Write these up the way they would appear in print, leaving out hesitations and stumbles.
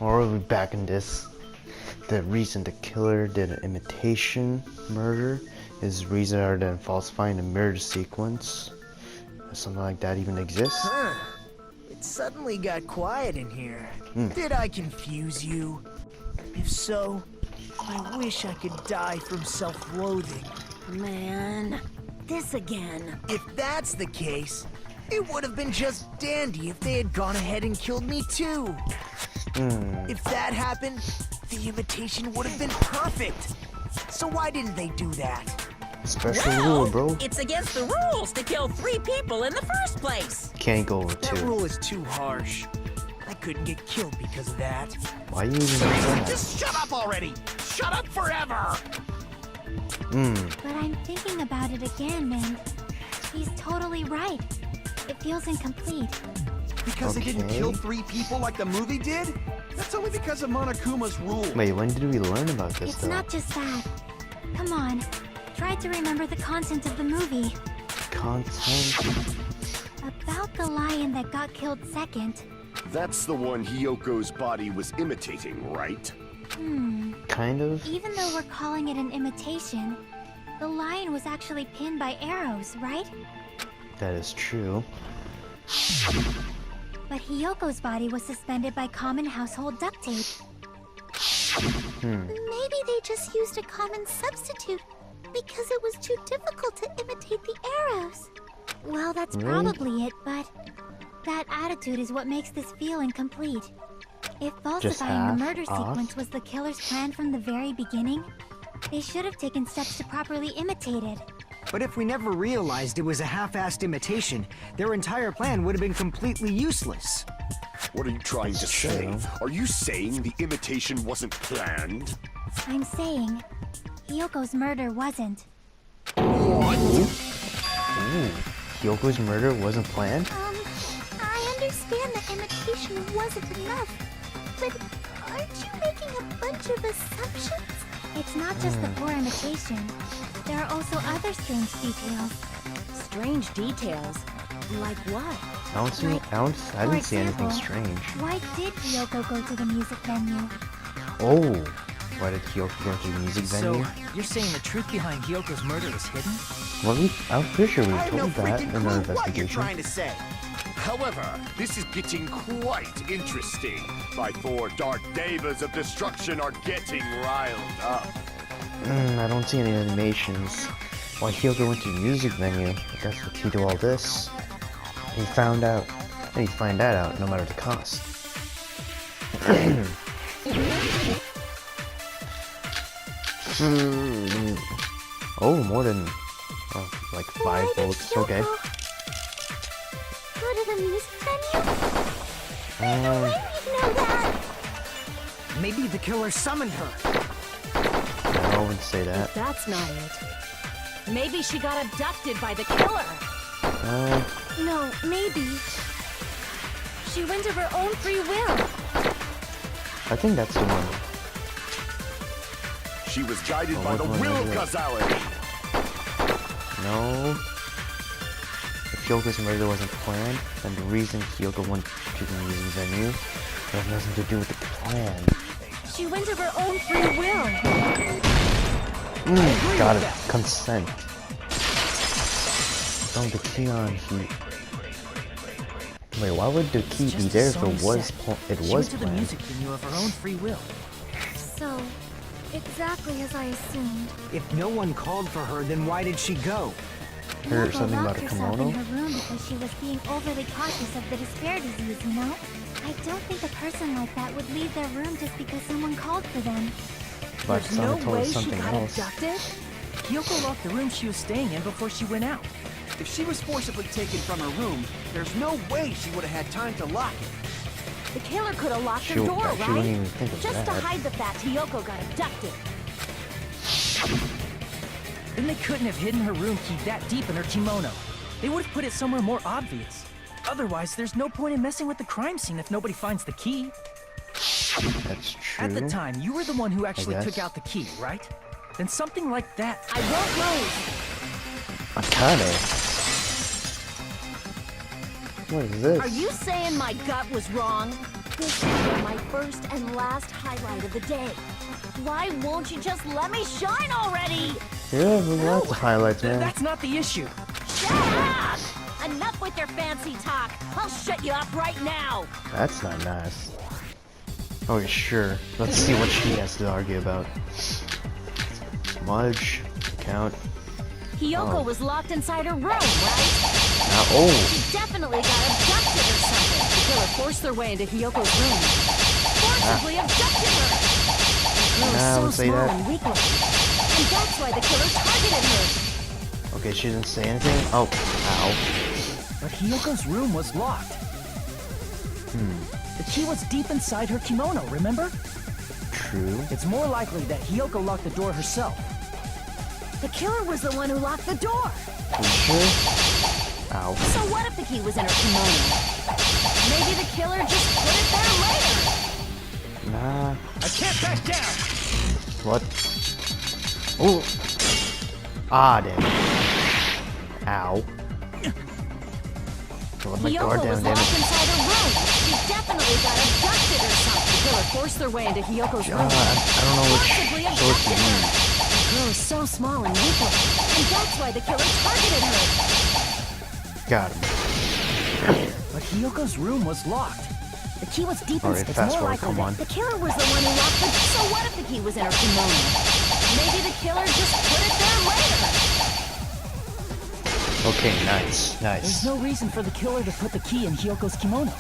Or are we back in this? The reason the killer did an imitation murder is reason other than falsifying the murder sequence. Does something like that even exists? Huh. It suddenly got quiet in here. Did I confuse you? If so, I wish I could die from self-loathing. Man, this again. If that's the case, it would have been just dandy if they had gone ahead and killed me too. If that happened, the imitation would have been perfect. So why didn't they do that? Special rule, bro. It's against the rules to kill 3 people in the first place. Can't go over That 2. rule is too harsh. I couldn't get killed because of that. Why you even doing that? Just shut up already! Shut up forever! But I'm thinking about it again, and he's totally right. It feels incomplete. Because they didn't kill 3 people like the movie did? That's only because of Monokuma's rule. Wait, when did we learn about this It's though? not just that. Come on, try to remember the content of the movie. Content? About the lion that got killed second. That's the one Hiyoko's body was imitating, right? Kind of? Even though we're calling it an imitation, the lion was actually pinned by arrows, right? That is true. But Hiyoko's body was suspended by common household duct tape. Maybe they just used a common substitute because it was too difficult to imitate the arrows. Well, that's probably it, but that attitude is what makes this feel incomplete. If falsifying the murder sequence was the killer's plan from the very beginning, they should have taken steps to properly imitate it. But if we never realized it was a half-assed imitation, their entire plan would have been completely useless. What are you trying to say? true. Are you saying the imitation wasn't planned? I'm saying, Hiyoko's murder wasn't. Ooh. Hiyoko's murder wasn't planned? I understand that imitation wasn't enough, but aren't you making a bunch of assumptions? It's not just the poor imitation. There are also other strange details. Strange details? Like what? I didn't see anything strange. Why did Hiyoko go to the music venue? Oh, why did Hiyoko go to the music venue? So, you're saying the truth behind Hiyoko's murder is hidden? Well, I'm pretty sure we I have no told that freaking in clue our what you're investigation. trying to say. However, this is getting quite interesting. My 4 dark devas of destruction are getting riled up. I don't see any animations. Why Hiyoko went to the music venue, if that's the key to all this. He found out. And he'd find that out no matter the cost. Oh, more than like 5 volts. Okay. Go to the music venue? I know that! Maybe the killer summoned her. No, I wouldn't say that. That's not it. Maybe she got abducted by the killer. No, maybe. She went of her own free will. I think that's the one. She was guided by the what will am I doing? Kazali. No. If Hyoko's murder wasn't planned, then the reason Hiyoko went to the music venue has nothing to do with the plan. She went of her own free will. Got it. Consent. Found the key on heat. Wait, why would the key be there if it was She went to the planned? music venue of her own free will. So, exactly as I assumed. If no one called for her, then why did she go? Heard Hiyoko something about locked a herself kimono? in her room because she was being overly cautious of the despair disease, you know? I don't think a person like that would leave their room just because someone called for them. But There's no Sana told way us she something got else. abducted? Hiyoko locked the room she was staying in before she went out. If she was forcibly taken from her room, there's no way she would have had time to lock it. The killer could have locked She her wouldn't door, even right? think of Just to that. hide the fact Hiyoko got abducted. Then they couldn't have hidden her room key that deep in her kimono. They would have put it somewhere more obvious. Otherwise, there's no point in messing with the crime scene if nobody finds the key. That's true. At the time, you were the one who actually took guess. out the key, right? Then something like that. I won't move. I kinda. What is this? Are you saying my gut was wrong? This should be my first and last highlight of the day. Why won't you just let me shine already? Yeah, there's lots of highlights, man. That's not the issue. Shut up! Enough with your fancy talk. I'll shut you up right now. That's not nice. Okay, sure. Let's see what she has to argue about. Smudge, count. Hiyoko was locked inside her room, right? Oh, She definitely got abducted or something. The killer forced their way into Hiyoko's room. Forcibly abducted her. The girl Nah, was don't so say small that. and weak-looking. And that's why the killer targeted her. okay, she didn't say anything. Oh, ow. But Hiyoko's room was locked. The key was deep inside her kimono, remember? True. It's more likely that Hiyoko locked the door herself. The killer was the one who locked the door. You sure? Ow. So what if the key was in her kimono? Maybe the killer just put it there later. Nah. I can't back down! What? Oh. Ah, damn. Ow. Let my guard Hiyoko down, was damn locked it. inside her room. She definitely got abducted or something. The killer forced their way into Hiyoko's room. I don't know which Forcibly source to abducted her. use. The girl is so small and weak-looking. And that's why the killer targeted her. Got him. But Hiyoko's room was locked. The key was deep Alright, inside. It's fast more forward, likely come that on. the killer was the one who locked the... So what if the key was in her kimono? Maybe the killer just put it there later. Okay, nice. There's Nice. no reason for the killer to put the key in Hiyoko's kimono.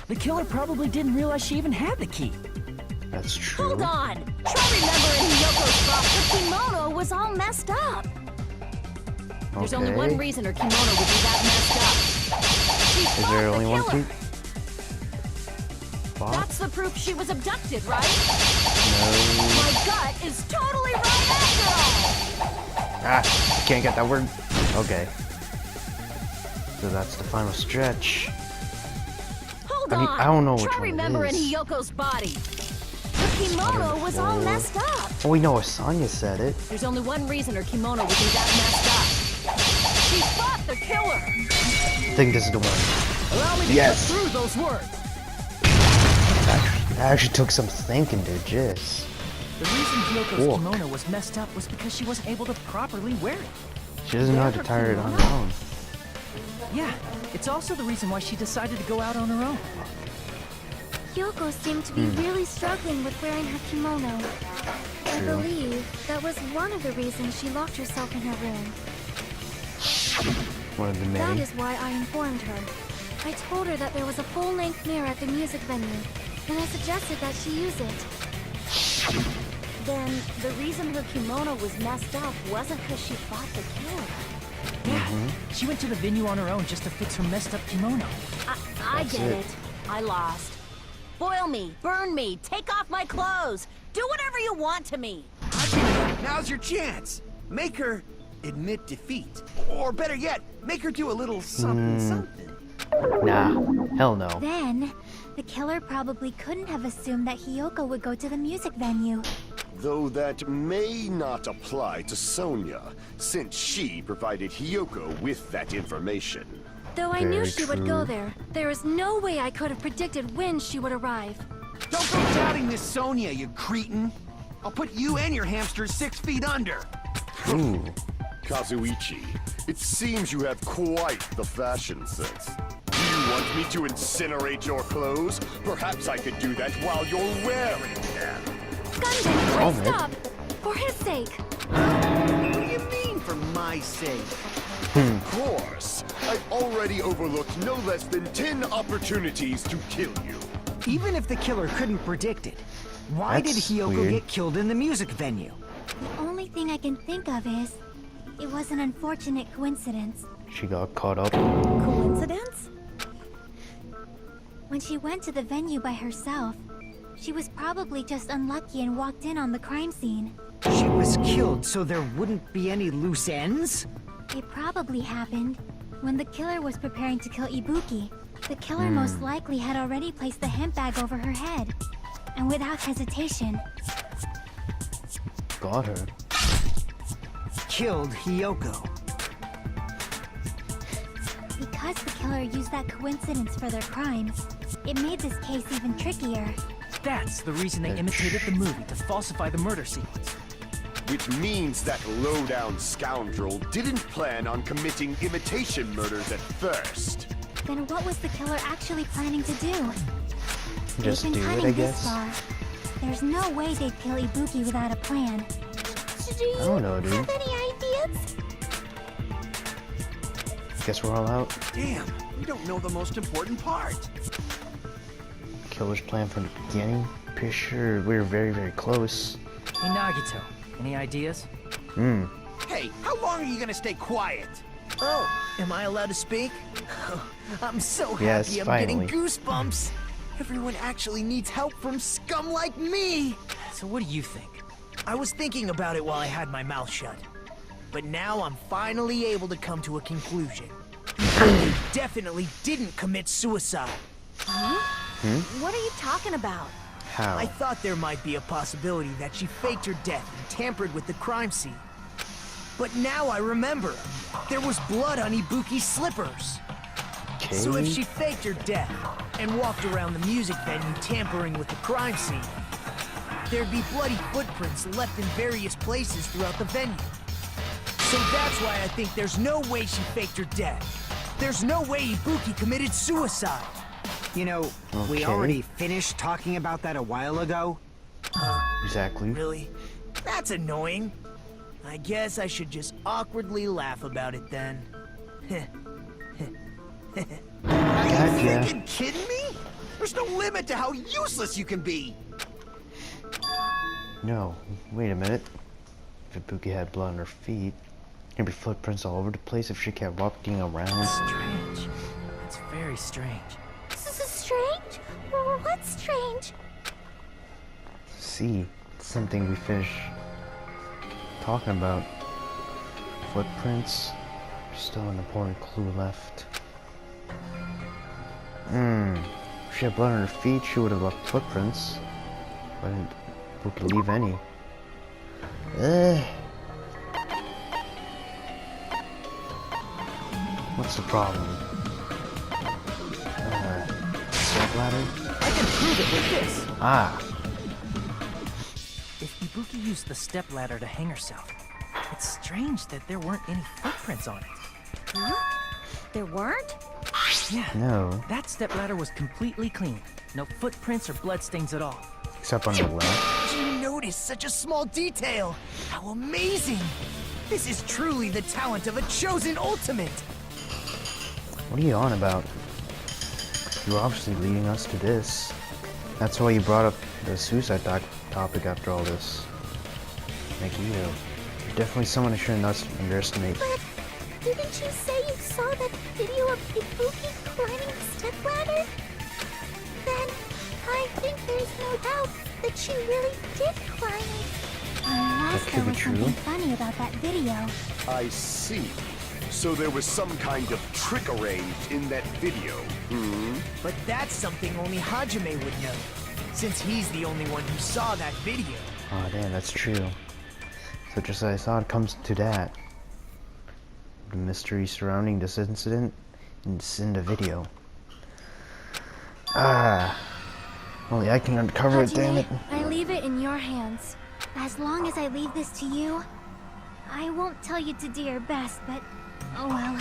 The killer probably didn't realize she even had the key. That's true. Hold on. Try remembering Hiyoko's box. The kimono was all messed up. There's only one Okay. reason her kimono would be that messed up. She Is fought there the only one killer. thing? Fuck. That's the proof she was abducted, right? No. My gut is totally right after all. Ah, I can't get that word. Okay. So that's the final stretch. Hold I mean, on. I don't know which Try one it remembering is. Hiyoko's body. Her kimono was all 104. messed up. Oh, we know Sonya said it. There's only one reason her kimono would be that messed up. She fought the killer. I think this is the one. Allow me to Yes. cut through those words. That actually took some thinking, dude. Jizz. The reason Hiyoko's Walk. kimono was messed up was because she wasn't able to properly wear it. She doesn't know how to tire it on her own. Yeah, it's also the reason why she decided to go out on her own. Hiyoko seemed to be really struggling with wearing her kimono. I True. believe that was one of the reasons she locked herself in her room. One of the That many. is why I informed her. I told her that there was a full-length mirror at the music venue, and I suggested that she use it. Then the reason her kimono was messed up wasn't because she fought the killer. Yeah, she went to the venue on her own just to fix her messed up kimono. I That's get it. it. I lost. Boil me, burn me, take off my clothes. Do whatever you want to me. Now's your chance. Make her admit defeat. Or better yet, make her do a little something something. Nah. Hell no. Then, the killer probably couldn't have assumed that Hiyoko would go to the music venue. Though that may not apply to Sonya, since she provided Hiyoko with that information. Though I knew Very she would go true. there, there is no way I could have predicted when she would arrive. Don't go doubting Miss Sonya, you cretin. I'll put you and your hamsters 6 feet under. Ooh. Kazuichi, it seems you have quite the fashion sense. Do you want me to incinerate your clothes? Perhaps I could do that while you're wearing them. Gundam, Oh, please man. stop! For his sake! What do you mean, for my sake? Of course. I've already overlooked no less than 10 opportunities to kill you. Even if the killer couldn't predict it, why did That's Hiyoko weird. get killed in the music venue? The only thing I can think of is, it was an unfortunate coincidence. She got caught up. Coincidence? When she went to the venue by herself, she was probably just unlucky and walked in on the crime scene. She was killed so there wouldn't be any loose ends? It probably happened when the killer was preparing to kill Ibuki. The killer most likely had already placed the hemp bag over her head. And without hesitation, Got her. Killed Hiyoko. because the killer used that coincidence for their crimes, it made this case even trickier. That's the reason they imitated the movie to falsify the murder sequence. Which means that low-down scoundrel didn't plan on committing imitation murders at first. Then what was the killer actually planning to do? Just They've been do cutting it, I this guess. far. There's no way they'd kill Ibuki without a plan. Do you I don't know, dude. have any ideas? Guess we're all out. Damn, we don't know the most important part. Killer's plan from the beginning. Pretty sure we were very, very close. Hey, Nagito, any ideas? Hey, how long are you gonna stay quiet? Oh, am I allowed to speak? I'm so Yes, happy I'm finally. getting goosebumps. Everyone actually needs help from scum like me. So what do you think? I was thinking about it while I had my mouth shut. But now I'm finally able to come to a conclusion. He definitely didn't commit suicide. What are you talking about? How? I thought there might be a possibility that she faked her death and tampered with the crime scene. But now I remember. There was blood on Ibuki's slippers. Okay. So if she faked her death and walked around the music venue tampering with the crime scene, there'd be bloody footprints left in various places throughout the venue. So that's why I think there's no way she faked her death. There's no way Ibuki committed suicide. You know, we Okay. already finished talking about that a while ago. Exactly. Really? That's annoying. I guess I should just awkwardly laugh about it then. Gotcha. Freaking kidding me? There's no limit to how useless you can be. No, wait a minute. If Ibuki had blood on her feet, there'd be footprints all over the place if she kept walking around. Strange. That's very strange. This is strange? What's strange? See, something we finished talking about. Footprints. Still an important clue left. If she had blood on her feet, she would have left footprints. Why didn't Ibuki leave any? What's the problem? Step ladder? I can prove it with this. Ah, If Ibuki used the stepladder to hang herself, it's strange that there weren't any footprints on it. There weren't? Yeah. no. That stepladder was completely clean. No footprints or bloodstains at all. Except on the left. Did you notice such a small detail? How amazing! This is truly the talent of a chosen ultimate! What are you on about? You were obviously leading us to this. That's why you brought up the suicide topic after all this. Magneto. You're definitely someone I shouldn't underestimate. But didn't you say you saw that video of Ibuki climbing the stepladder? Then I think there's no doubt that she really did climb it. Unless could there be was true. something funny about that video. I see. So there was some kind of trick arranged in that video. But that's something only Hajime would know, since he's the only one who saw that video. Oh damn, that's true. So just as I thought, it comes to that. The mystery surrounding this incident, and it's in the video. Only I can uncover it, damn it. I leave it in your hands. As long as I leave this to you, I won't tell you to do your best, but oh well.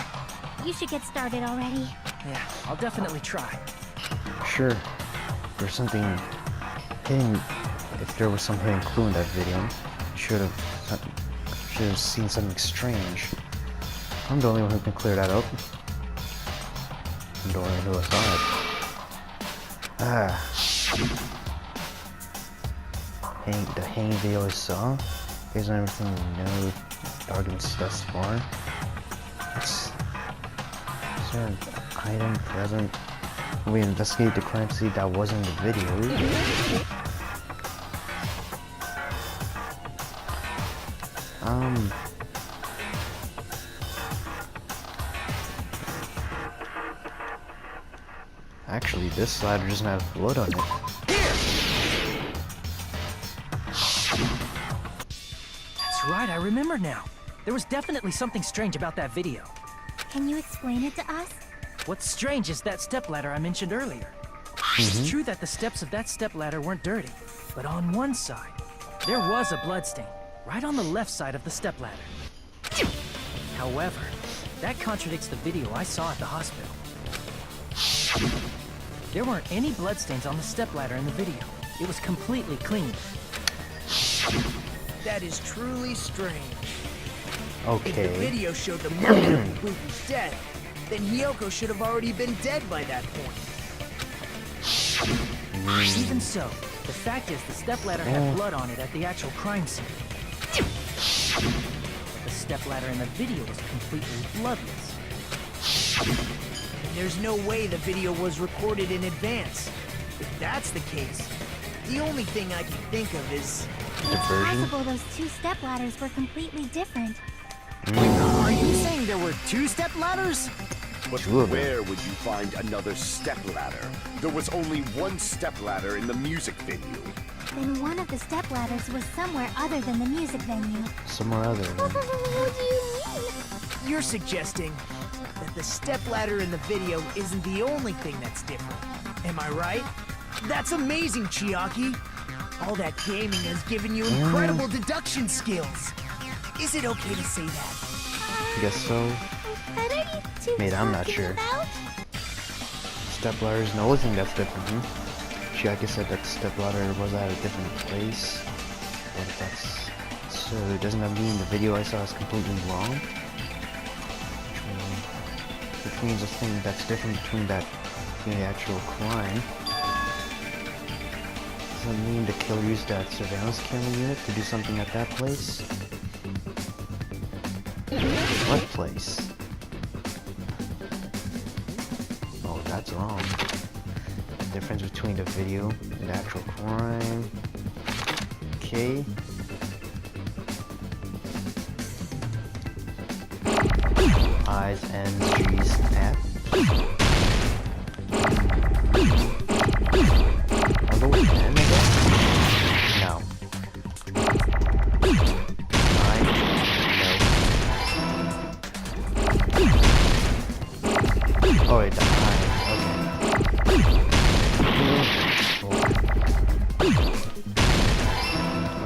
You should get started already. Yeah, I'll definitely try. Sure. There's something hidden. If there was some hidden clue in that video, you should have seen something strange. I'm the only one who can clear that up. I'm the only one who saw it. The hanging video I saw. Here's everything we know. Arguments thus far. Is there an item present? We investigate the crime scene that wasn't in the video. Actually, this slider doesn't have blood on it. That's right, I remember now. There was definitely something strange about that video. Can you explain it to us? What's strange is that stepladder I mentioned earlier. It's true that the steps of that stepladder weren't dirty, but on one side, there was a bloodstain, right on the left side of the stepladder. However, that contradicts the video I saw at the hospital. There weren't any bloodstains on the stepladder in the video. It was completely clean. That is truly strange. If the Okay. video showed the moment of Ibuki's death, then Hiyoko should have already been dead by that point. Even so, the fact is the stepladder had blood on it at the actual crime scene. The stepladder in the video was completely bloodless. And there's no way the video was recorded in advance. If that's the case, the only thing I can think of is... It's Diversion? possible those two stepladders were completely different. Are you saying there were 2 step ladders? But Two of them. where would you find another stepladder? There was only one stepladder in the music venue. Then one of the stepladders was somewhere other than the music venue. Somewhere other. What do you mean? You're suggesting that the stepladder in the video isn't the only thing that's different. Am I right? That's amazing, Chiaki. All that gaming has given you incredible deduction skills. Is it okay to say that? I guess so. What are you two Mate, I'm not talking sure. about? Stepladder is the only thing that's different. Chiaki said that the stepladder was at a different place. But if that's so, doesn't that mean the video I saw is completely wrong? Which means the thing that's different between the actual crime. Does that mean the killer used that surveillance camera unit to do something at that place? What place? Oh, that's wrong. The difference between the video and the actual crime. Okay. I's and G's at. I'll go with N, I guess? No. I, no. Oh wait, the I, okay.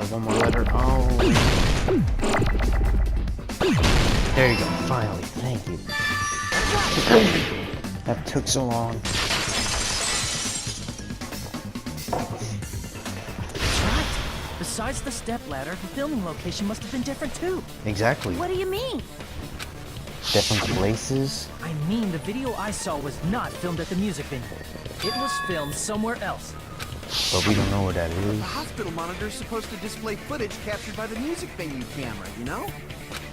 One more letter, oh. There you go, finally, thank you. That took so long. Right. Besides the stepladder, the filming location must have been different too. Exactly. What do you mean? Different places. I mean, the video I saw was not filmed at the music venue. It was filmed somewhere else. But we don't know where that is. The hospital monitor's supposed to display footage captured by the music venue camera, you know?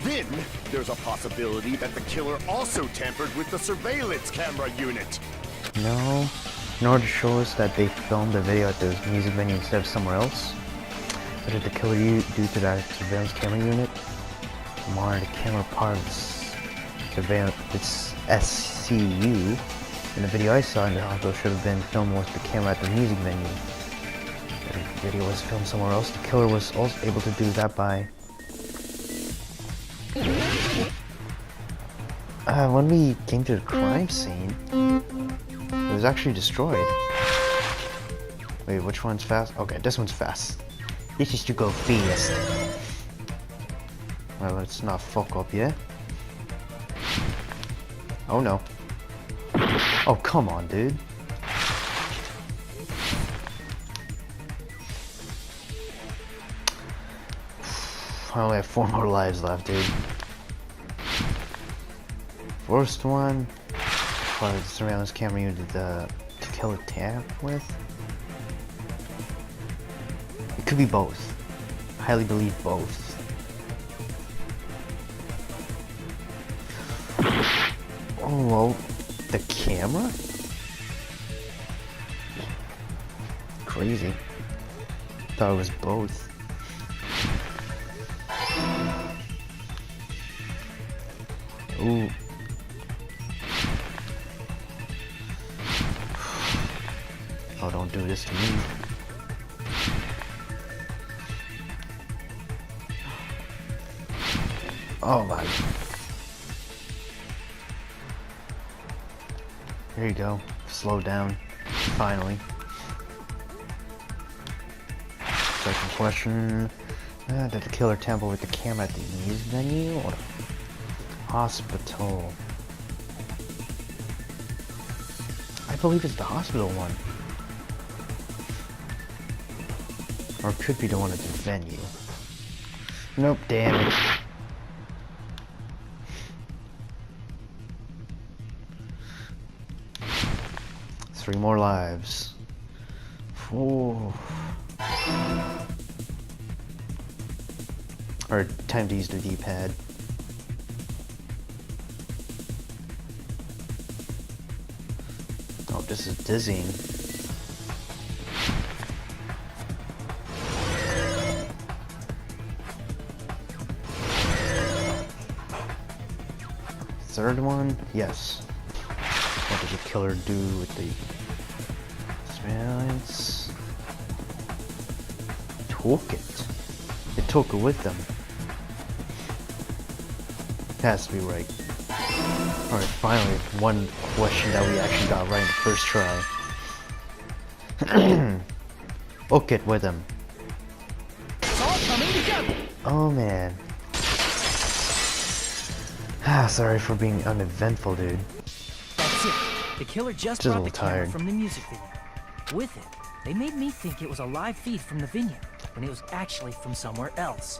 Then, there's a possibility that the killer also tampered with the surveillance camera unit. No. In order to show us that they filmed the video at the music venue instead of somewhere else. What did the killer do to that surveillance camera unit? Monitor the camera part of surveillance. It's SCU. In the video I saw in the hospital should have been filmed with the camera at the music venue. The video was filmed somewhere else. The killer was also able to do that by... when we came to the crime scene, it was actually destroyed. Wait, which one's fast? Okay, this one's fast. This is to go fast. Well, let's not fuck up, yeah? Oh no. Oh, come on, dude. I only have 4 more lives left, dude. First one, for the surveillance camera unit to kill a tap with. It could be both. I highly believe both. Oh, well, the camera? Crazy. Thought it was both. Ooh. Oh, don't do this to me. Oh my. There you go. Slow down. Finally. Second question. Did the killer tamper with the camera at the music venue or hospital? I believe it's the hospital one. Or it could be the one at the venue. Nope, damn it. Three more lives. Ooh. Or time to use the D-pad. Oh, this is dizzying. Third one? Yes. What does the killer do with the surveillance? Took it. They took it with them. Has to be right. Alright, finally, one question that we actually got right in the first try. Book it with him. It's all coming together. Oh man. Sorry for being uneventful, dude. That's it. The killer just Just a brought the little camera tired. from the music video. With it, they made me think it was a live feed from the venue, when it was actually from somewhere else.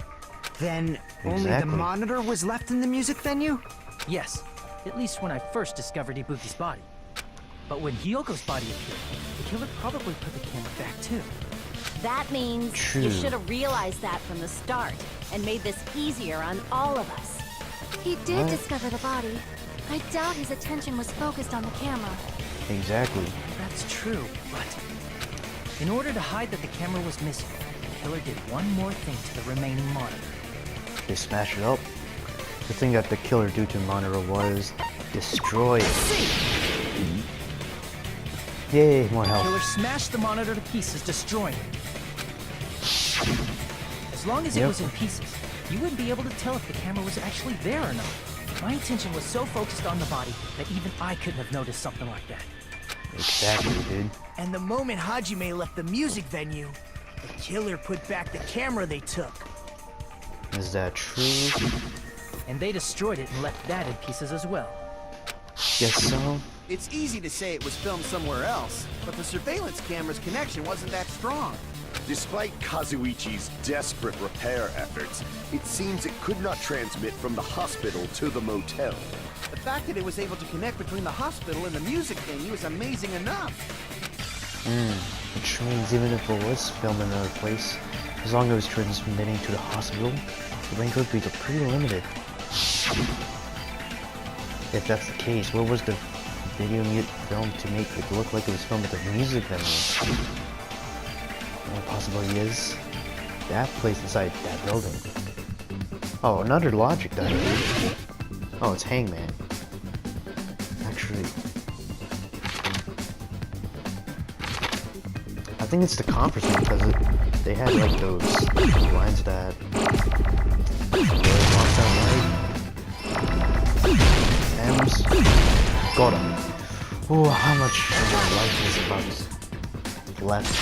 Then only the Exactly. monitor was left in the music venue? Yes, at least when I first discovered Ibuki's body. But when Hiyoko's body appeared, the killer probably put the camera back too. That means True. you should have realized that from the start and made this easier on all of us. He did What? discover the body. I doubt his attention was focused on the camera. Exactly. That's true, but in order to hide that the camera was missing, the killer did one more thing to the remaining monitor. They smashed it up. The thing that the killer did to the monitor was destroy it. Yay, more The killer health. smashed the monitor to pieces, destroying it. As long as it Yep. was in pieces, you wouldn't be able to tell if the camera was actually there or not. My attention was so focused on the body that even I couldn't have noticed something like that. Exactly, dude. And the moment Hajime left the music venue, the killer put back the camera they took. Is that true? And they destroyed it and left that in pieces as well. Guess so. It's easy to say it was filmed somewhere else, but the surveillance camera's connection wasn't that strong. Despite Kazuichi's desperate repair efforts, it seems it could not transmit from the hospital to the motel. The fact that it was able to connect between the hospital and the music venue is amazing enough. Which means even if it was filmed in another place, as long as it was transmitting to the hospital, the range would be pretty limited. If that's the case, where was the video filmed to make it look like it was filmed at the music venue? One possibility is that place inside that building. Oh, another logic that I did. Oh, it's Hangman. Actually, I think it's the conference room because they had like those lines that lost down right. M's. Got him. Oh, how much of my life is about left?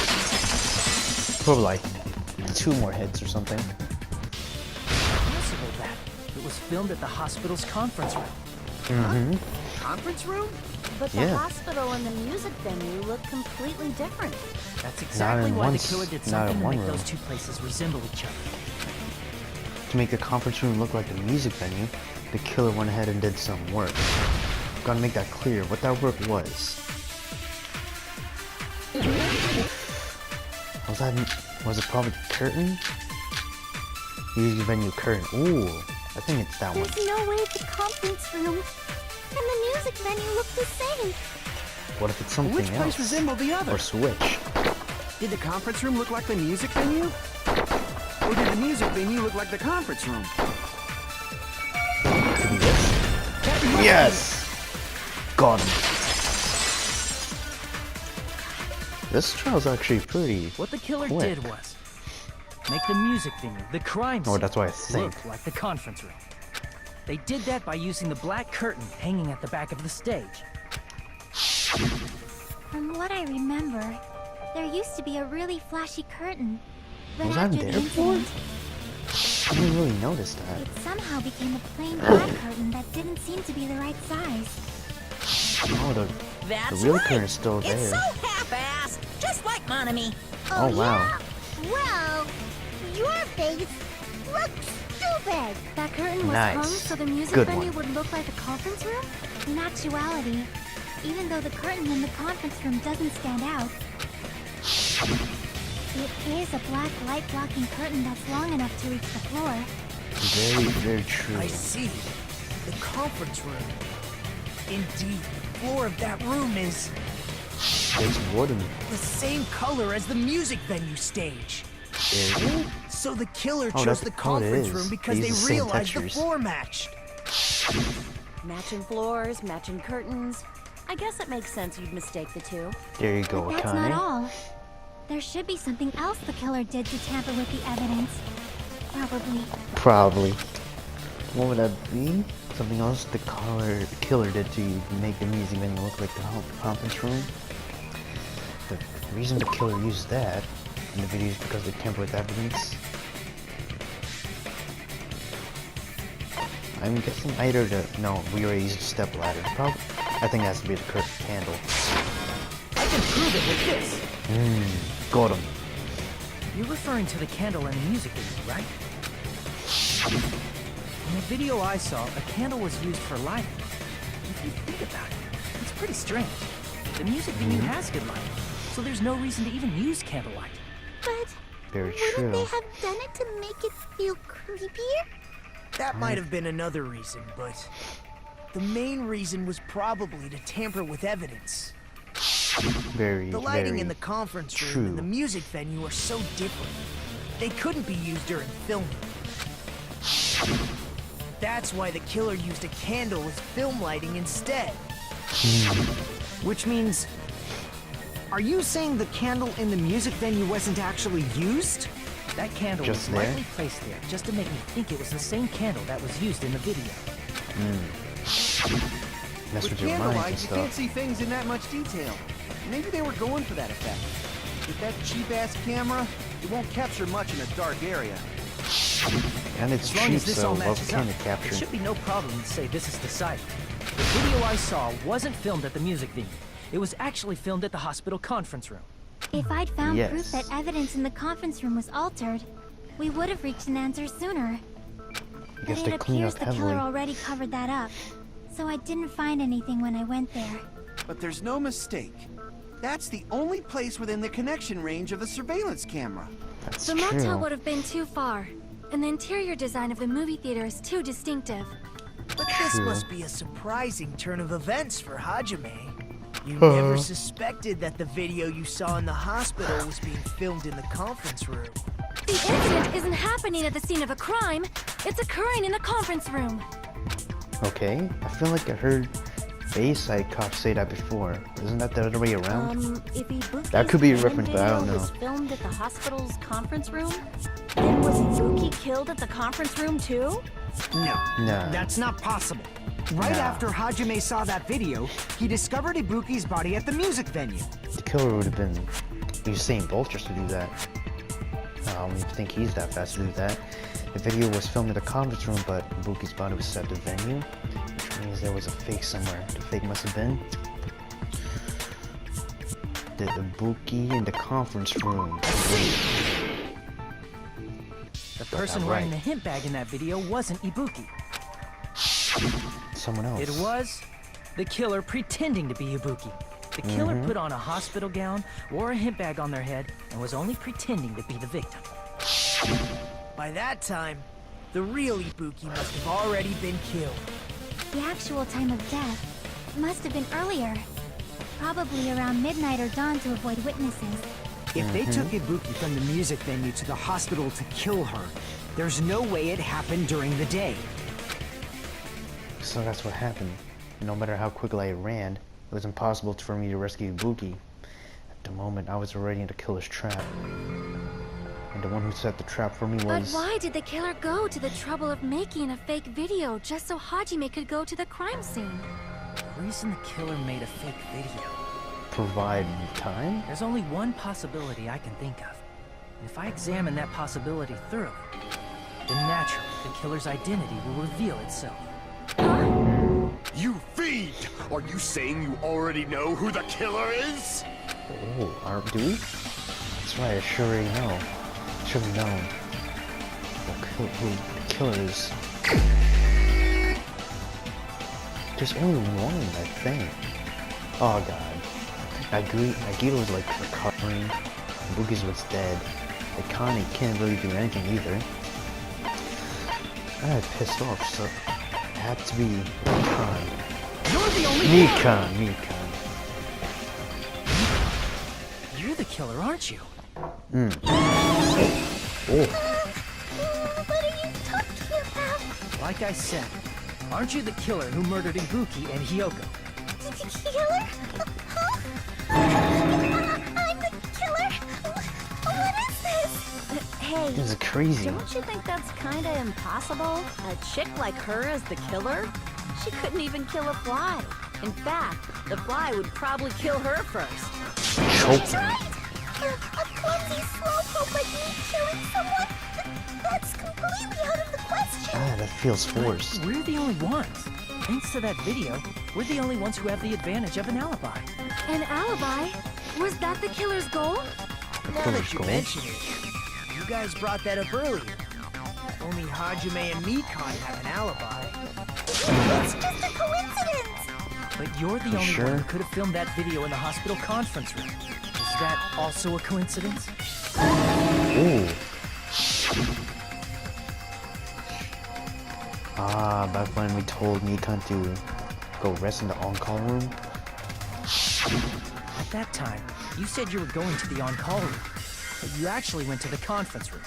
Probably like 2 more hits or something. Possible that it was filmed at the hospital's conference room. Conference room? But the Yeah. hospital and the music venue look completely different. That's exactly in why one the killer did s- not in something to one make room. those two places resemble each other. To make the conference room look like the music venue, the killer went ahead and did some work. Gotta make that clear what that work was. Was it probably curtain? Music venue curtain. Ooh, I think it's that one. There's no way the conference room and the music venue look the same. What if it's something Which else? place resembled the other? Or switch. Did the conference room look like the music venue? Or did the music venue look like the conference room? Could be this. Yes! Got him. This trial's actually pretty. What the killer quick. did was make the music venue, the crime Oh, scene, that's what I think. look like the conference room. They did that by using the black curtain hanging at the back of the stage. From what I remember, there used to be a really flashy curtain. But Was I after there the before? incident, I didn't really notice that. it somehow became a plain black curtain that didn't seem to be the right size. Oh, the That's real right. curtain is still there. It's so half-assed, just like Monami. Oh, wow. Yeah? Well, your face looks stupid. That curtain was Nice. hung so the music Good venue one. would look like a conference room? In actuality, even though the curtain in the conference room doesn't stand out, it is a black light-blocking curtain that's long enough to reach the floor. Very, very true. I see. The conference room. Indeed, the floor of that room is It's wooden. the same color as the music venue stage. Is it? So the killer Oh, chose that's the how it conference is. room because They they use the same realized the textures. floor matched. Matching floors, matching curtains. I guess it makes sense you'd mistake the two. There you go, But that's not Akane. all. There should be something else the killer did to tamper with the evidence. Probably. What would that be? Something else the killer did to make the music venue look like the conference room? The reason the killer used that in the video is because they tamper with evidence. I'm guessing either no, we already used the step ladder. Probably. I think it has to be the candle. I can prove it with this. Got him. You're referring to the candle in the music video, right? In the video I saw, a candle was used for lighting. If you think about it, it's pretty strange. The music venue has good lighting, so there's no reason to even use candlelight. But Very wouldn't true. they have done it to make it feel creepier? That might have been another reason, but the main reason was probably to tamper with evidence. Very, The lighting very in the conference room true. and the music venue are so different. They couldn't be used during filming. That's why the killer used a candle as film lighting instead. Which means... Are you saying the candle in the music venue wasn't actually used? That candle Just was there? lightly placed there just to make me think it was the same candle that was used in the video. Mess With with your mind candlelight, and you can't stuff. see things in that much detail. Maybe they were going for that effect. With that cheap-ass camera, it won't capture much in a dark area. And it's As long cheap, as this so all what matches can up, it it capture? should be no problem to say this is decided. The video I saw wasn't filmed at the music venue. It was actually filmed at the hospital conference room. If I'd found Yes. proof that evidence in the conference room was altered, we would have reached an answer sooner. I guess But they it clean appears up the heavily. killer already covered that up, so I didn't find anything when I went there. But there's no mistake. That's the only place within the connection range of the surveillance camera. That's The true. motel would have been too far, and the interior design of the movie theater is too distinctive. But this True. must be a surprising turn of events for Hajime. You never suspected that the video you saw in the hospital was being filmed in the conference room. The incident isn't happening at the scene of a crime, it's occurring in the conference room. Okay, I feel like I heard Bayside Cop say that before. Isn't that the other way around? If Ibuki's That could be a crime reference, but I don't video know. was filmed at the hospital's conference room, then was Ibuki killed at the conference room too? No. Nah. That's not possible. Right Nah. after Hajime saw that video, he discovered Ibuki's body at the music venue. The killer would have been Usain Bolt just to do that. I don't even think he's that fast to do that. The video was filmed in the conference room, but Ibuki's body was set at the venue, which means there was a fake somewhere. The fake must have been the Ibuki in the conference room. The person that wearing right. the hint bag in that video wasn't Ibuki. Someone else. It was the killer pretending to be Ibuki. The killer put on a hospital gown, wore a hint bag on their head, and was only pretending to be the victim. By that time, the real Ibuki must have already been killed. The actual time of death must have been earlier. Probably around midnight or dawn to avoid witnesses. If they took Ibuki from the music venue to the hospital to kill her, there's no way it happened during the day. So that's what happened. No matter how quickly I ran, it was impossible for me to rescue Ibuki. At the moment, I was already in the killer's trap. And the one who set the trap for me But was... why did the killer go to the trouble of making a fake video just so Hajime could go to the crime scene? The reason the killer made a fake video provide time? There's only one possibility I can think of. And if I examine that possibility thoroughly, then naturally the killer's identity will reveal itself. You fiend! Are you saying you already know who the killer is? Oh, do we? That's right, I sure already know. Should have known who the killer is. There's only one, I think. Oh god. Nagito was like recovering. Ibuki was dead. Akane can't really do anything either. I got pissed off, so it had to be Mikan. You're the only Mikan. You're the killer, aren't you? Oh. What are you talking about? Like I said, aren't you the killer who murdered Ibuki and Hiyoko? Killer? Huh? I'm the killer? What is this? Hey, This is crazy. don't you think that's kinda impossible? A chick like her as the killer? She couldn't even kill a fly. In fact, the fly would probably kill her first. That's right! A clumsy slowpoke like me killing someone? That's completely out of the question! That feels forced. We're the only ones. Thanks to that video, we're the only ones who have the advantage of an alibi. An alibi? Was that the killer's goal? Now that you mention it, you guys brought that up earlier. Only Hajime and Mikan have an alibi. It's just a coincidence! But you're the only sure? one who could have filmed that video in the hospital conference room. Is that also a coincidence? Ooh. Back when we told Mikan to go rest in the on-call room. At that time, you said you were going to the on-call room, but you actually went to the conference room.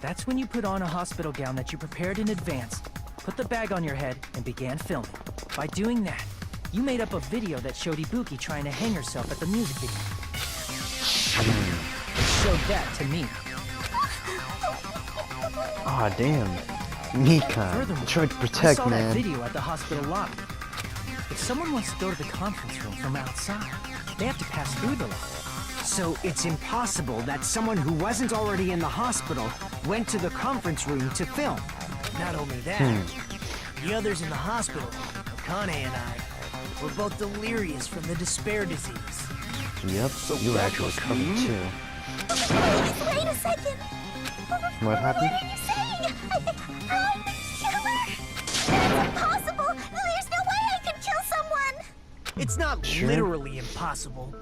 That's when you put on a hospital gown that you prepared in advance, put the bag on your head, and began filming. By doing that, you made up a video that showed Ibuki trying to hang herself at the music video. And showed that to me. Ah, damn. Mikan. Furthermore, Tried to I protect, saw that man. video at the hospital lobby. If someone wants to go to the conference room from outside, they have to pass through the lobby. So it's impossible that someone who wasn't already in the hospital went to the conference room to film. Not only that, the others in the hospital, Akane and I, were both delirious from the despair disease. Yep, you actually recovered too. Wait a second! What happened? What are you saying? I'm the killer? That's impossible! There's no way I could kill someone! It's not Sure. literally impossible.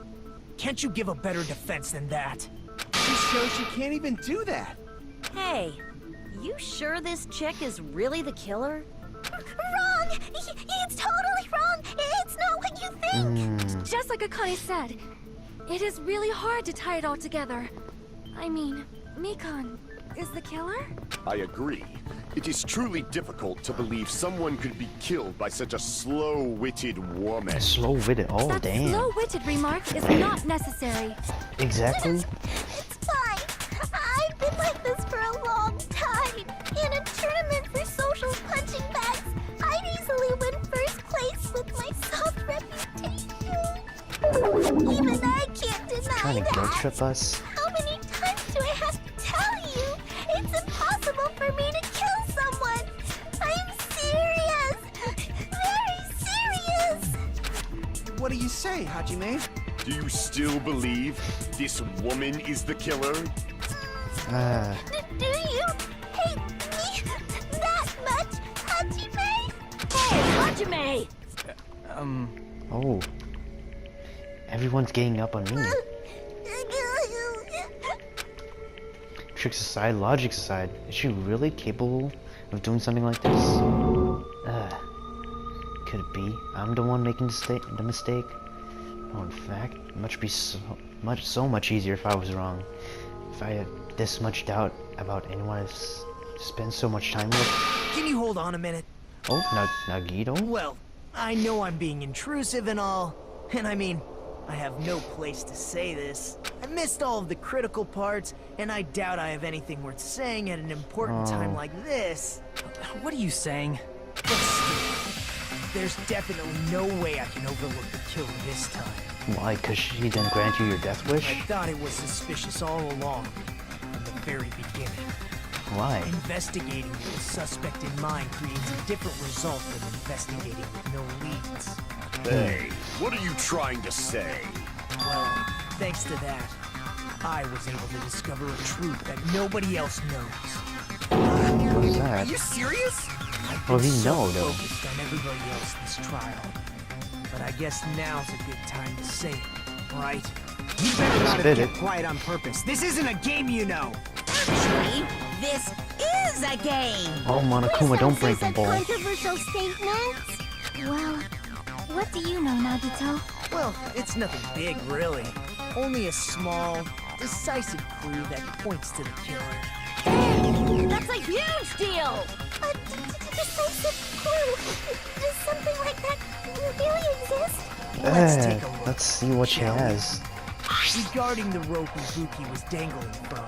Can't you give a better defense than that? She shows you can't even do that. Hey, you sure this chick is really the killer? Wrong! It's totally wrong! It's not what you think! Just like Akane said, it is really hard to tie it all together. I mean, Mikan is the killer? I agree. It is truly difficult to believe someone could be killed by such a slow-witted woman. Slow-witted. Oh, That damn. slow-witted remark is not necessary. Exactly. It's fine. I've been like this for a long time. In a tournament for social punching bags, I'd easily win first place with my soft reputation. Even I can't deny Trying to guilt that. trip us. How many times do I have to tell you? It's impossible for me to kill someone. I'm serious. Very serious. What do you say, Hajime? Do you still believe this woman is the killer? Do you hate me that much, Hajime? Hey, Hajime! Oh. Everyone's ganging up on me. Tricks aside, logic aside, is she really capable of doing something like this? Could it be I'm the one making the mistake? Oh, in fact, it must be so much easier if I was wrong. If I had this much doubt about anyone I've spent so much time with. Can you hold on a minute? Oh, Nagito? Well, I know I'm being intrusive and all, and I mean, I have no place to say this. I missed all of the critical parts, and I doubt I have anything worth saying at an important time like this. What are you saying? But still, there's definitely no way I can overlook the killer this time. Why? Because she didn't grant you your death I wish? thought it was suspicious all along, from the very beginning. Why? Investigating with a suspect in mind creates a different result than investigating with no leads. Hey, what are you trying to say? Well, thanks to that, I was able to discover a truth that nobody else knows. What's Are that? you serious? I've Well, been we so know, though. focused on everybody else this trial. But I guess now's a good time to say it, right? You better not Spit have it. kept quiet on purpose. This isn't a game, you know. Actually, this is a game. Oh, Monokuma, don't break the Such ball. controversial statements. Well, what do you know, Nagito? Well, it's nothing big, really. Only a small, decisive clue that points to the killer. Hey, that's a huge deal! A decisive clue. Does something like that really exist? Let's take a look. Let's see what she shall we? has. Regarding the rope Ibuki was dangling from,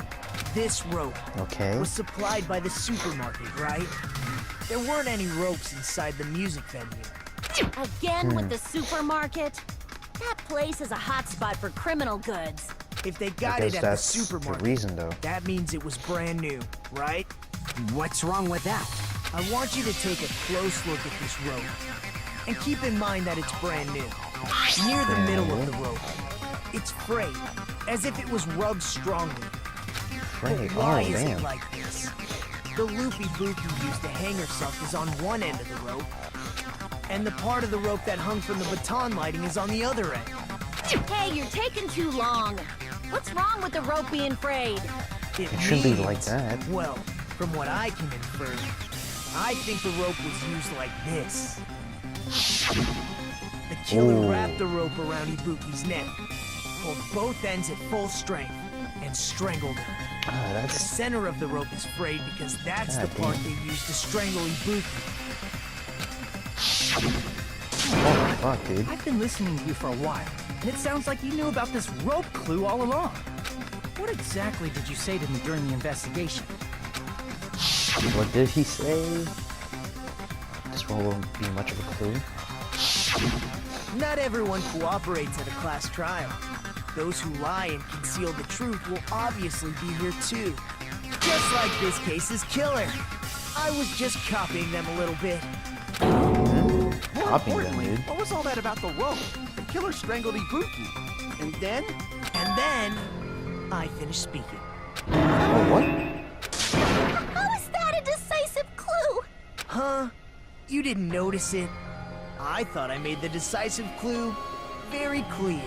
this rope Okay. was supplied by the supermarket, right? There weren't any ropes inside the music venue. Again with the supermarket? That place is a hotspot for criminal goods. If they I got guess it at the that's the supermarket, reason, though. that means it was brand new, right? What's wrong with that? I want you to take a close look at this rope. And keep in mind that it's brand new. Near the middle of the rope, it's frayed, as if it was rubbed strongly. Right. But why Oh, is damn. it like this? The loop Ibuki used to hang herself is on one end of the rope, and the part of the rope that hung from the baton lighting is on the other end. Hey, you're taking too long. What's wrong with the rope being frayed? It shouldn't be like means- that. Well, from what I can infer, I think the rope was used like this. The killer Ooh. wrapped the rope around Ibuki's neck, pulled both ends at full strength, and strangled her. Ah, The that's center of the rope is frayed because that's the God part damn. they used to strangle Ibuki. oh fuck, dude. I've been listening to you for a while, and it sounds like you knew about this rope clue all along. What exactly did you say to me during the investigation? What did he say? This one won't be much of a clue. Not everyone cooperates at a class trial. Those who lie and conceal the truth will obviously be here too. Just like this case's killer. I was just copying them a little bit. More Copying them, importantly, dude. what was all that about the rope? The killer strangled Ibuki. And then? And then, I finished speaking. Oh, what? How is that a decisive clue? Huh? You didn't notice it? I thought I made the decisive clue very clear.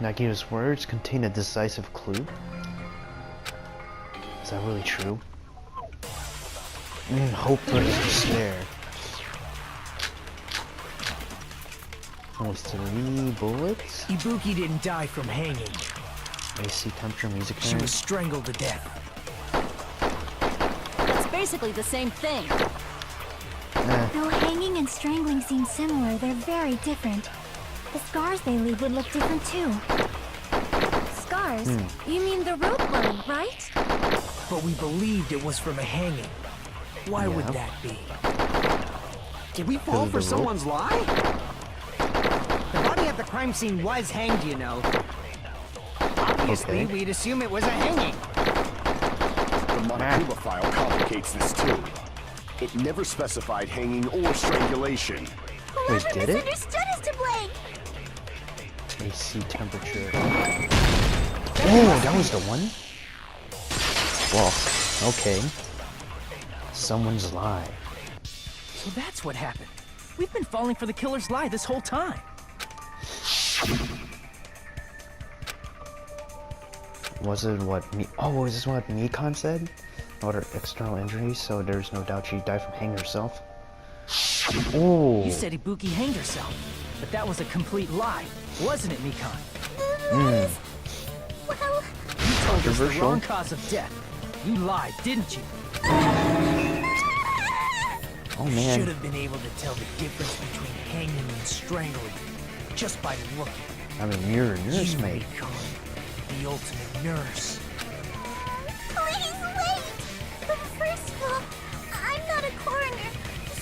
Nagito's words contain a decisive clue? Is that really true? Hope versus despair. Only 3 bullets? Ibuki didn't die from hanging. AC temperature, music She turn. was strangled to death. That's basically the same thing. Though hanging and strangling seem similar, they're very different. The scars they leave would look different too. Scars? You mean the rope burn, right? But we believed it was from a hanging. Why would Yeah. that be? Did we fall of for the rope? someone's lie? The body at the crime scene was hanged, you know. Obviously, Okay. we'd assume it was a hanging. The Monokuma file complicates this too. It never specified hanging or strangulation. Wait, Whoever did it? misunderstood is to blame. AC temperature. Oh, that was the one? Well, okay. Someone's lie. So that's what happened. We've been falling for the killer's lie this whole time. Was it what me? Oh, is this what Mikon said? What her external injuries, so there's no doubt she died from hanging herself. Oh. You said Ibuki hanged herself, but that was a complete lie, wasn't it, Mikon? Well, You told us the Controversial. wrong cause of death. You lied, didn't you? Oh Should man. have been able to tell the difference between hanging and strangling just by looking. I mean, you're a nurse, You, mate. Mikon, the ultimate nurse. please wait. First of all, I'm not a coroner,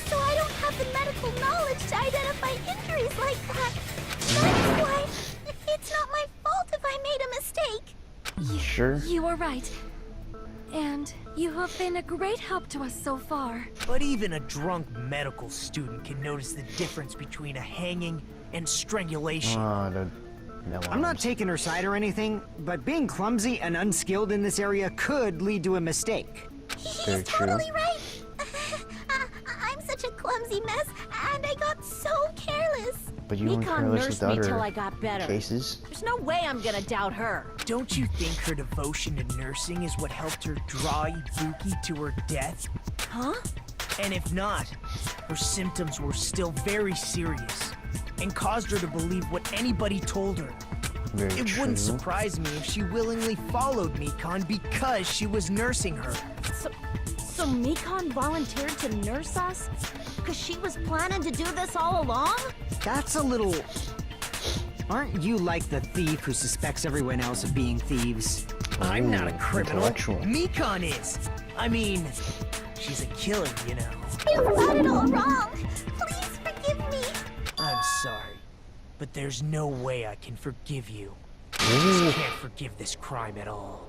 so I don't have the medical knowledge. to identify injuries like that. That's why it's not my fault if I made a mistake. Sure. You are right. And you have been a great help to us so far. But even a drunk medical student can notice the difference between a hanging and strangulation. I'm not taking her side or anything, but being clumsy and unskilled in this area could lead to a mistake. Very He's true. totally right. I'm such a clumsy mess, and I got so careless. But you weren't Mikon careless with nursed me the till other I got better. cases. There's no way I'm gonna doubt her. Don't you think her devotion to nursing is what helped her draw Ibuki to her death? Huh? And if not, her symptoms were still very serious and caused her to believe what anybody told her. Very It true. wouldn't surprise me if she willingly followed Mikon because she was nursing her. So Mikon volunteered to nurse us? Because she was planning to do this all along? That's a little... Aren't you like the thief who suspects everyone else of being thieves? I'm not a Ooh, criminal. intellectual. Mikon is. I mean, she's a killer, you know. You got it all wrong. Please forgive me. I'm sorry, but there's no way I can forgive you. I Ooh. just can't forgive this crime at all.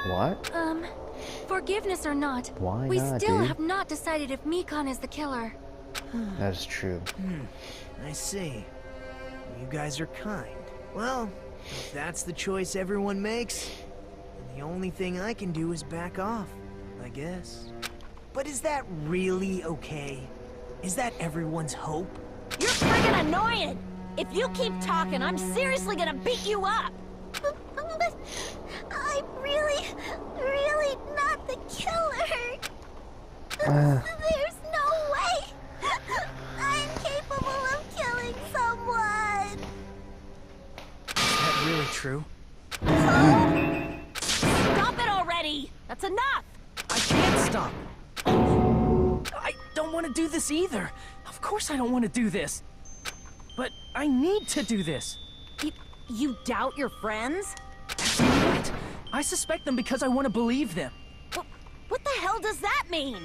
What? Forgiveness or not, Why we not, still dude? have not decided if Mikon is the killer. That is true. I see. You guys are kind. Well, if that's the choice everyone makes, then the only thing I can do is back off, I guess. But is that really okay? Is that everyone's hope? You're friggin' annoying! If you keep talking, I'm seriously gonna beat you up! But I'm really not the killer. There's no way. I'm capable of killing someone. Is that really true? Stop it already! That's enough! I can't stop. I don't want to do this either. Of course I don't want to do this. But I need to do this. You doubt your friends? That's not it. I suspect them because I want to believe them. What the hell does that mean?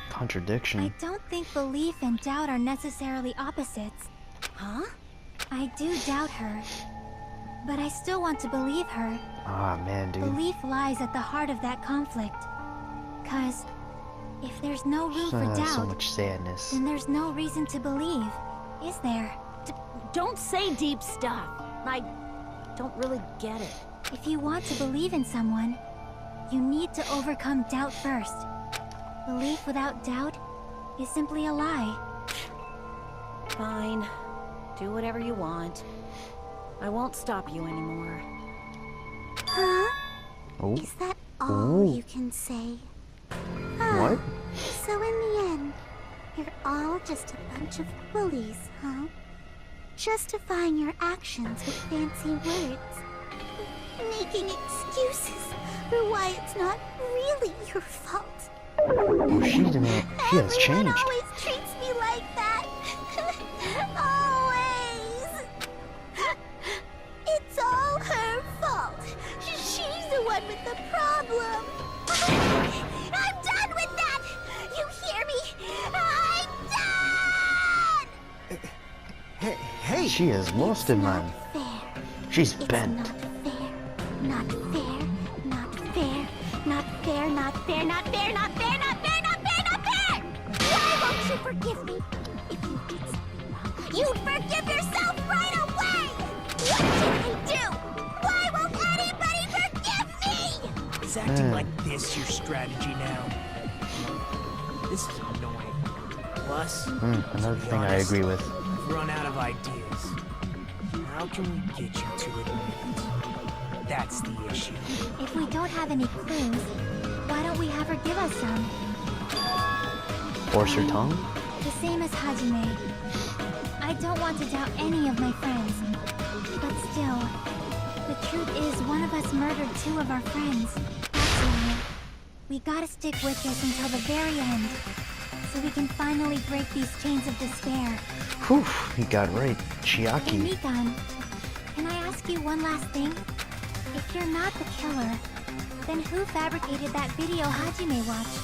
Contradiction. I don't think belief and doubt are necessarily opposites. Huh? I do doubt her, but I still want to believe her. Ah, man, dude. Belief lies at the heart of that conflict. 'Cause if there's no room for doubt, So much sadness. then there's no reason to believe, is there? Don't say deep stuff. I don't really get it. If you want to believe in someone, you need to overcome doubt first. Belief without doubt is simply a lie. Fine. Do whatever you want. I won't stop you anymore. Huh? Oh. Is that all Oh. you can say? What? So in the end, you're all just a bunch of bullies, huh? Justifying your actions with fancy words. Making excuses for why it's not really your fault. Oh, she has Everyone changed. always treats me like that. Always. It's all her fault. She's the one with the problem. I'm done with that. You hear me? I'm done. Hey! She has lost it, man. Not fair. She's It's bent. not fair. Not fair. Not fair. Not fair. Not fair. Not fair. Not fair. Not fair. Not fair. Not fair. Why won't you forgive me? If you did something wrong, you'd forgive yourself right away. What did I do? Why won't anybody forgive me? Is acting like this your strategy now? This is annoying. Plus, Another to be thing I honest, agree with. I've run out of ideas. How can we get you to admit it? That's the issue. If we don't have any clues, why don't we have her give us some? Force her tongue? The same as Hajime. I don't want to doubt any of my friends. But still, the truth is one of us murdered two of our friends. That's why we gotta stick with this until the very end. So we can finally break these chains of despair. Whew, he got right. Hey, Chiaki. Mikan, can I ask you one last thing? If you're not the killer, then who fabricated that video Hajime watched?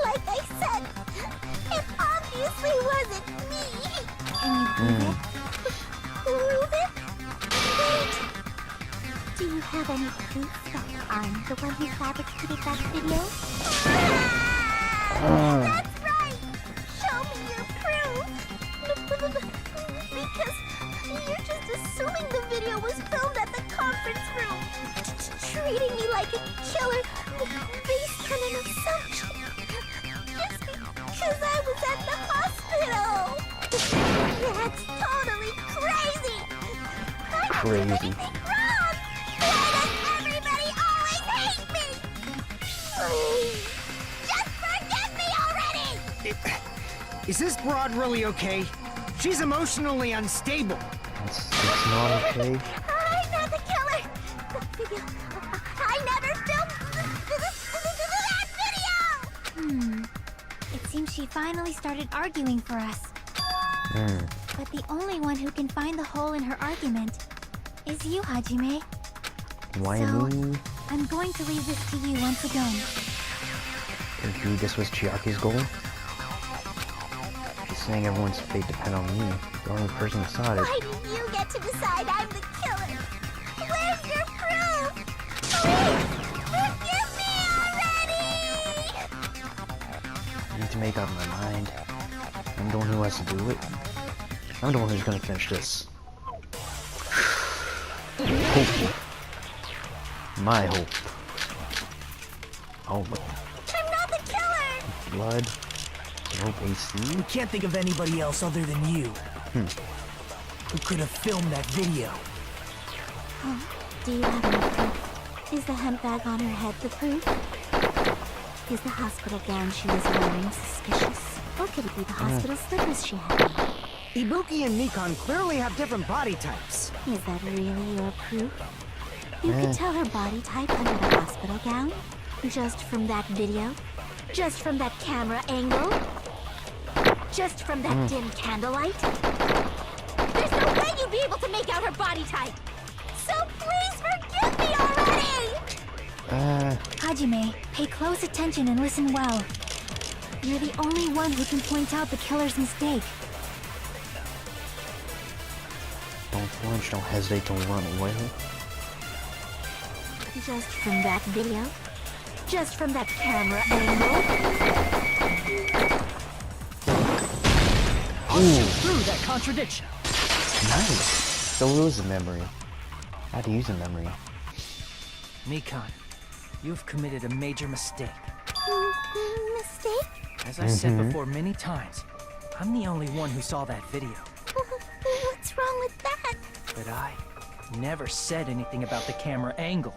Like I said, it obviously obviously wasn't me. Can you prove it? Prove it? Wait! Do you have any proof that I'm the one who fabricated that video? That's right! Show me your proof! Because you're just assuming the video was filmed at the conference room. Treating me like a killer based on an assumption. Just because I was at the hospital. That's totally crazy! I didn't do anything wrong! Why does everybody always hate me? Please, just forgive me already! Is this broad really okay? She's emotionally unstable. It's not okay. I'm not the killer! The video... I never filmed that video! It seems she finally started arguing for us. But the only one who can find the hole in her argument is you, Hajime. Why So, me? I'm going to leave this to you once again. Maybe this was Chiaki's goal? She's saying everyone's fate depends on me. The only person who saw it. Why do you get to decide I'm the killer? Where's your proof? Please, forgive me already! I need to make up my mind. I'm the one who has to do it. I'm the one who's gonna finish this. Hope. My hope. Oh, look. I'm not the killer! Blood. Rope AC. We can't think of anybody else other than you. Who could have filmed that video. Do you have any proof? Is the hemp bag on her head the proof? Is the hospital gown she was wearing suspicious? Or could it be the hospital slippers she had on? Ibuki and Nikon clearly have different body types. Is that really your proof? You could tell her body type under the hospital gown? Just from that video? Just from that camera angle? Just from that dim candlelight? There's no way you'd be able to make out her body type! So please forgive me already! Hajime, pay close attention and listen well. You're the only one who can point out the killer's mistake. Don't flinch, don't hesitate, don't run away. Just from that video? Just from that camera angle? Through that contradiction. Nice. So lose the memory. How to use the memory. Nikon, you've committed a major mistake. Mistake? As I said before many times, I'm the only one who saw that video. What's wrong with that? But I never said anything about the camera angle.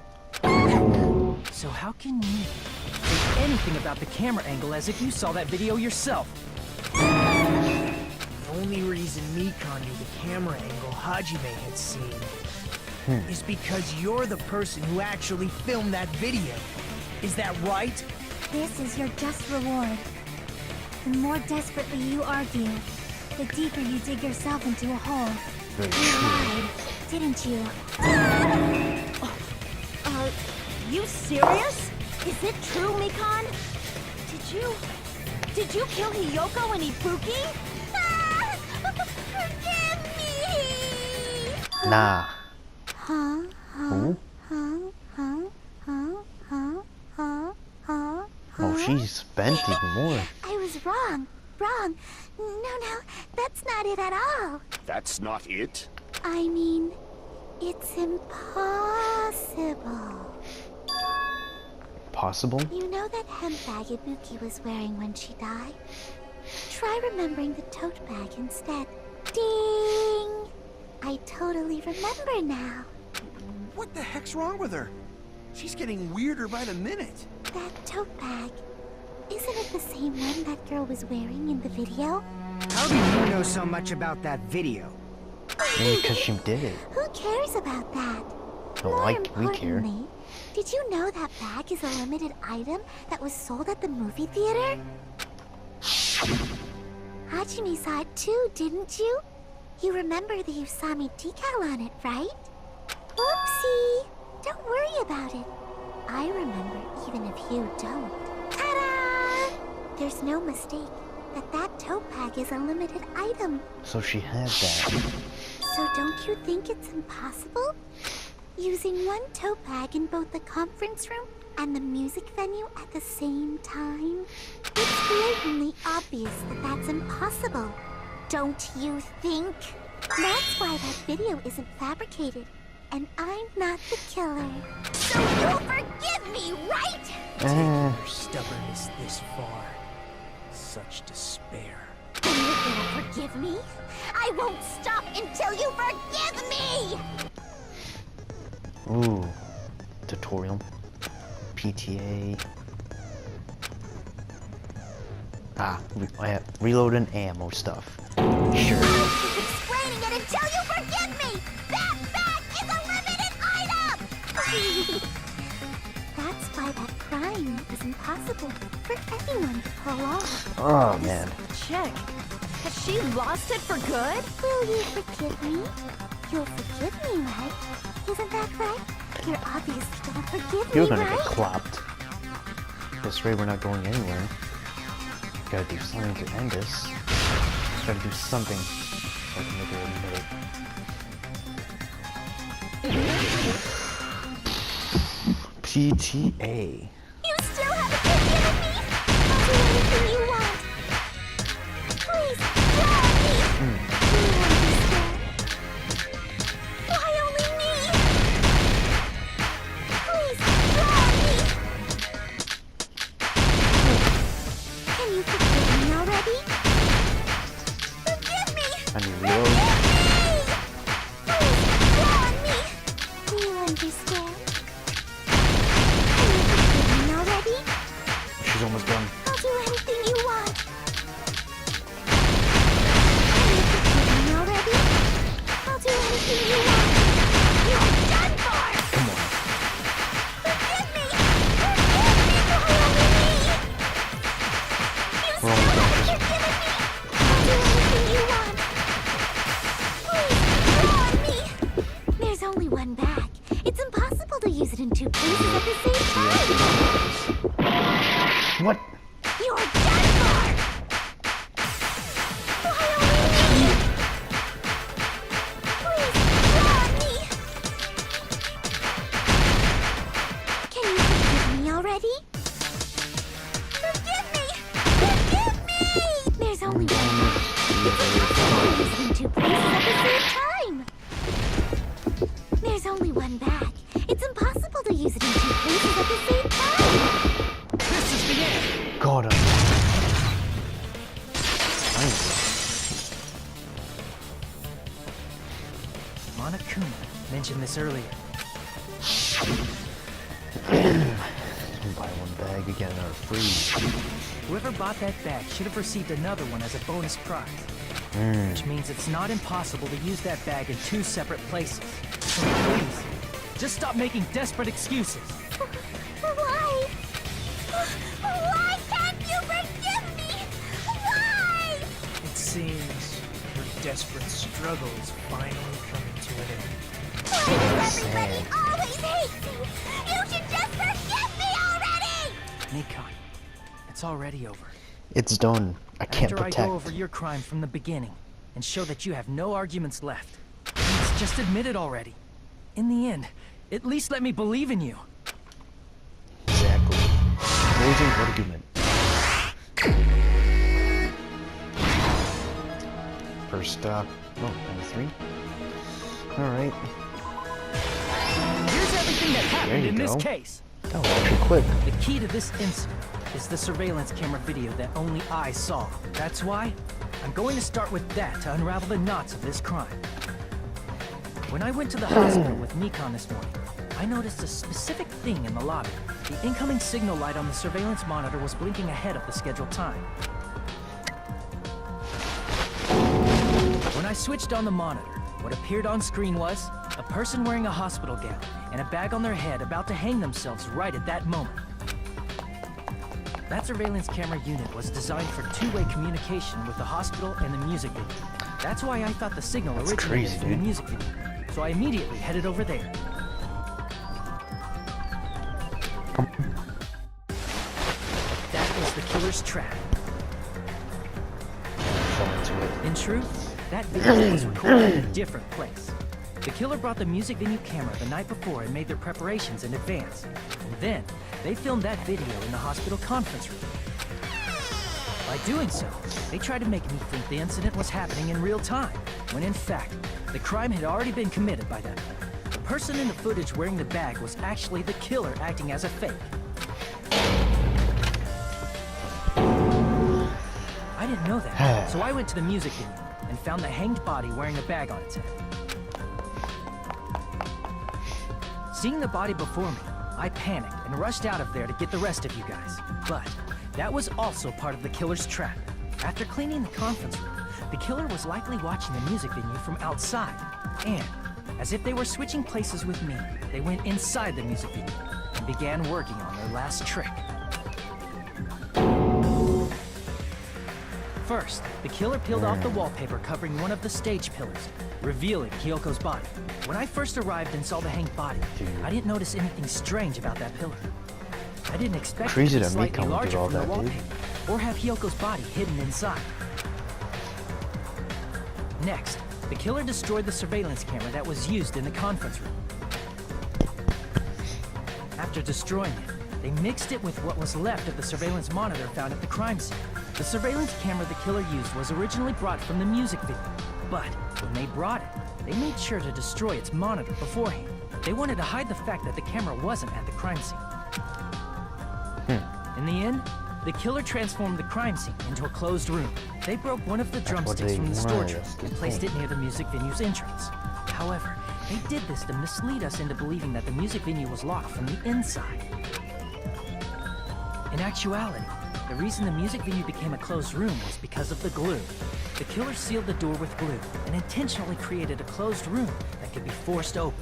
So how can you say anything about the camera angle as if you saw that video yourself? The only reason Nikon knew the camera angle Hajime had seen is because you're the person who actually filmed that video. Is that right? This is your just reward. The more desperately you argue, the deeper you dig yourself into a hole. You lied, didn't you? You serious? Is it true, Mikon? Did you kill Hiyoko and Ibuki? Forgive me! Nah. Huh? Oh, she's bent even more. I was wrong. No, that's not it at all. That's not it? I mean, it's impossible. Possible? You know that hemp bag Ibuki was wearing when she died? Try remembering the tote bag instead. Ding! I totally remember now. What the heck's wrong with her? She's getting weirder by the minute. That tote bag. Isn't it the same one that girl was wearing in the video? How do you know so much about that video? Maybe because she did it. Who cares about that? Don't More like we care. importantly, did you know that bag is a limited item that was sold at the movie theater? Hajime saw it too, didn't you? You remember the Usami decal on it, right? Whoopsie! Don't worry about it. I remember even if you don't. Ta-da! There's no mistake. that that tote bag is a limited item. So she had that. So don't you think it's impossible? Using one tote bag in both the conference room and the music venue at the same time? It's blatantly obvious that that's impossible. Don't you think? That's why that video isn't fabricated. And I'm not the killer. So you'll forgive me, right? Your stubbornness this far. Such despair. And you're gonna forgive me? I won't stop until you forgive me! Ooh. Tutorial. PTA. Reload and ammo stuff. Sure. I'll keep explaining it until you forgive me! That bag is a limited item! That's why that crime is impossible for anyone to pull off. Oh man. Chick, has she lost it for good? Will you forgive me? You'll forgive me, right? Isn't that right? You're obviously gonna forgive You're me, gonna right? get clopped. This way we're not going anywhere. Gotta do something to end this. Gotta do something so I can make her admit it. PTA. You still haven't forgiven me? I'll do anything you want. Please, draw me. Do you understand? Why only me? Please, draw me. Can you forgive me already? Forgive me. I need reload. Please, draw me. Do you understand? Can you forgive me already? She's almost done. I'll do anything you want. Can you forgive me already? I'll do anything you want. You're done for! Come on. Forgive me! Forgive me for harming me! You We're still almost done. haven't forgiven me! I'll do anything you want. Please, draw me! There's only one bag. It's impossible to use it in two places at the same time. What? You're done for! Why only me? Please, draw me! Can you forgive me already? Forgive me! Forgive me! There's only one bag. It's impossible to use it in two places at the same time. There's only one bag. It's impossible to use it in two places at the same time. This is the end! God. Monokuma mentioned this earlier. Buy one bag, again another free. Whoever bought that bag should have received another one as a bonus prize. Which means it's not impossible to use that bag in two separate places. So please, just stop making desperate excuses. Why? Why can't you forgive me? Why? It seems your desperate struggle is finally coming to an end. Why does everybody always hate me? You should just forgive me already! Nikon, it's already over. It's done. I can't After protect. I go over your crime from the beginning and show that you have no arguments left, please just admit it already. In the end, at least let me believe in you. Exactly. Closing argument. First stop. Oh, number 3. Alright. Here's everything that There happened you in this go. case. That was actually quick. The key to this incident is the surveillance camera video that only I saw. That's why I'm going to start with that to unravel the knots of this crime. When I went to the hospital with Nikon this morning, I noticed a specific thing in the lobby. The incoming signal light on the surveillance monitor was blinking ahead of the scheduled time. When I switched on the monitor, what appeared on screen was a person wearing a hospital gown and a bag on their head about to hang themselves right at that moment. That surveillance camera unit was designed for two-way communication with the hospital and the music video. That's why I thought the signal originated crazy, from the dude. music video. So I immediately headed over there. That was the killer's trap. to it. In truth, that video was recorded in a different place. The killer brought the music venue camera the night before and made their preparations in advance. And then, they filmed that video in the hospital conference room. By doing so, they tried to make me think the incident was happening in real time, when in fact, the crime had already been committed by that point. The person in the footage wearing the bag was actually the killer acting as a fake. I didn't know that, so I went to the music venue and found the hanged body wearing a bag on its head. Seeing the body before me, I panicked and rushed out of there to get the rest of you guys. But that was also part of the killer's trap. After cleaning the conference room, the killer was likely watching the music venue from outside. And, as if they were switching places with me, they went inside the music venue and began working on their last trick. First, the killer peeled off the wallpaper covering one of the stage pillars, revealing Hiyoko's body. When I first arrived and saw the hanged body, I didn't notice anything strange about that pillar. I didn't expect it to be slightly larger from the wallpaper, or have Hiyoko's body hidden inside. Next, the killer destroyed the surveillance camera that was used in the conference room. After destroying it, they mixed it with what was left of the surveillance monitor found at the crime scene. The surveillance camera the killer used was originally brought from the music video, but when they brought it, they made sure to destroy its monitor beforehand. They wanted to hide the fact that the camera wasn't at the crime scene. In the end, the killer transformed the crime scene into a closed room. They broke one of the drumsticks from the storage room and placed it near the music venue's entrance. However, they did this to mislead us into believing that the music venue was locked from the inside. In actuality, the reason the music venue became a closed room was because of the glue. The killer sealed the door with glue and intentionally created a closed room that could be forced open.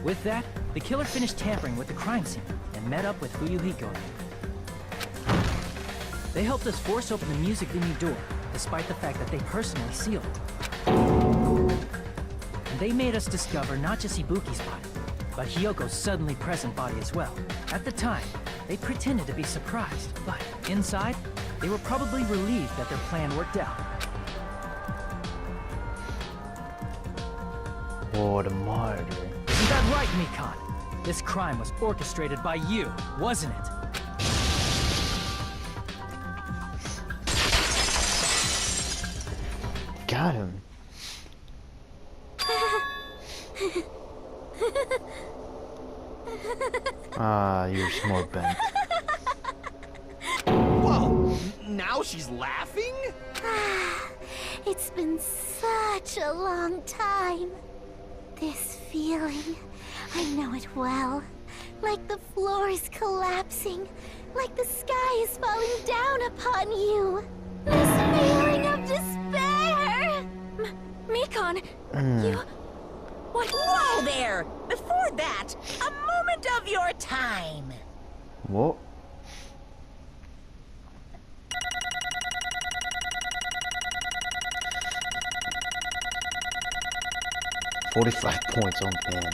With that, the killer finished tampering with the crime scene and met up with Hiyoko. They helped us force open the music venue door, despite the fact that they personally sealed it. And they made us discover not just Ibuki's body, but Hiyoko's suddenly present body as well. At the time, they pretended to be surprised, but inside, they were probably relieved that their plan worked out. What a martyr. Isn't that right, Mikon? This crime was orchestrated by you, wasn't it? Got him. You're smart, Ben. Whoa! Now she's laughing? It's been such a long time. This feeling, I know it well. Like the floor is collapsing, like the sky is falling down upon you. This feeling of despair! Mikon, you... What? Whoa there! Before that, a moment of your time. What? $45 points on Ben.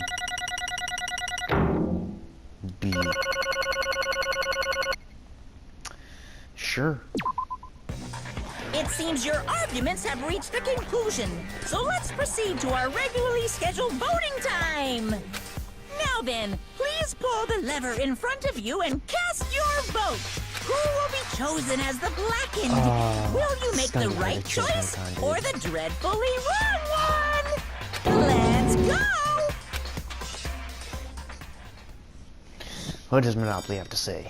B. Sure. It seems your arguments have reached a conclusion, so let's proceed to our regularly scheduled voting time. Now then, please pull the lever in front of you and cast your vote. Who will be chosen as the blackened? Will you make the right choice or the dreadfully wrong one? Let's go! What does Monopoly have to say?